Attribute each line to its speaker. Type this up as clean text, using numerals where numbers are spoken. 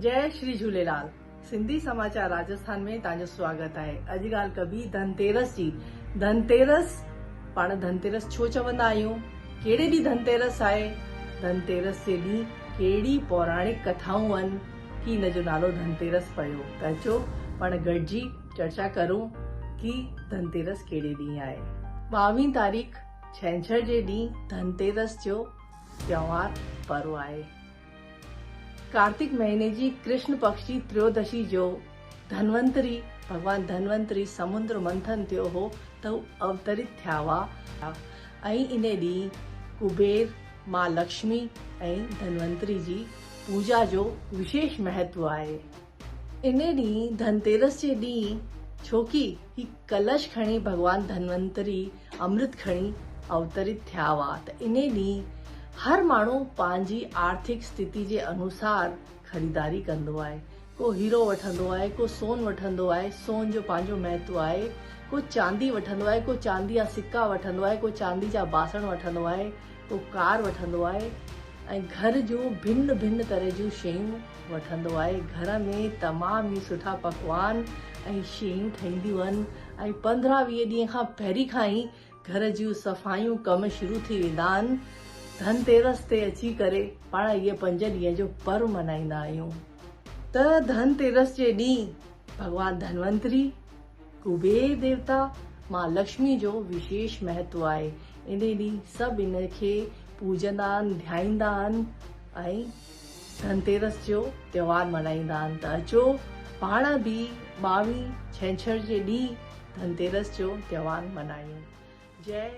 Speaker 1: जय श्री झूलेलाल। सिंधी समाचार राजस्थान में तव्हांजो स्वागत आहे। अॼु ॻाल्हि कबी धनतेरस जी। धनतेरस पाण धनतेरस छो चवंदा आहियूं, कहिड़े ॾींहुं धनतेरस आहे, धनतेरस जे ॾींहुं कहिड़ी पौराणिक कथाऊं आहिनि कि हिन जो नालो धनतेरस पियो। त अचो पाण गॾिजी चर्चा करूं कि धनतेरस कहिड़े ॾींहुं आहे। 22 तारीख़ छंछर जे ॾींहुं धनतेरस जो त्योहार पर्व आहे। कार्तिक महीने जी कृष्ण पक्ष जी त्रयोदशी जो धनवंतरी भगवान धनवंतरी समुद्र मंथन थियो हो त अवतरित थिया हुआ ऐं इन ॾींहुं कुबेर, मां लक्ष्मी ऐं धनवंतरी जी पूजा जो विशेष महत्व आहे। इन ॾींहुं धनतेरस जे ॾींहुं छोकी ही कलश खणी भगवान धनवंतरी अमृत खणी अवतरित थिया हुआ त इन ॾींहुं हर माण्हू पंहिंजी आर्थिक स्थिति जे अनुसार ख़रीदारी कंदो आहे। को हीरो वठंदो आहे, को सोन वठंदो आहे, सोन जो पंहिंजो महत्व आहे। को चांदी वठंदो आहे, को चांदी जा सिक्का वठंदो आहे, को चांदी जा बासण वठंदो आहे, को कार वठंदो आहे ऐं घर जूं भिन्न भिन्न तरह जूं शयूं वठंदो आहे। घर में तमामु ई सुठा पकवान ऐं शयूं ठहींदियूं आहिनि ऐं 15-20 ॾींहं खां पहिरीं खां ई घर जूं सफ़ाइयूं कम शुरू थी वेंदा आहिनि। धनतेरस ते अची करे पाण इहे 5 ॾींहं जो पर्व मल्हाईंदा आहियूं। त धनतेरस जे ॾींहुं भगवान धनवंतरी, कुबेर देवता, मां लक्ष्मी जो विशेष महत्व आहे। इन ॾींहुं सभु इन खे पूजंदा आहिनि, ध्याईंदा आहिनि ऐं धनतेरस जो त्योहार मल्हाईंदा आहिनि। त अचो पाण बि 22 छंछर जे ॾींहुं धनतेरस जो त्योहार मल्हायूं। जय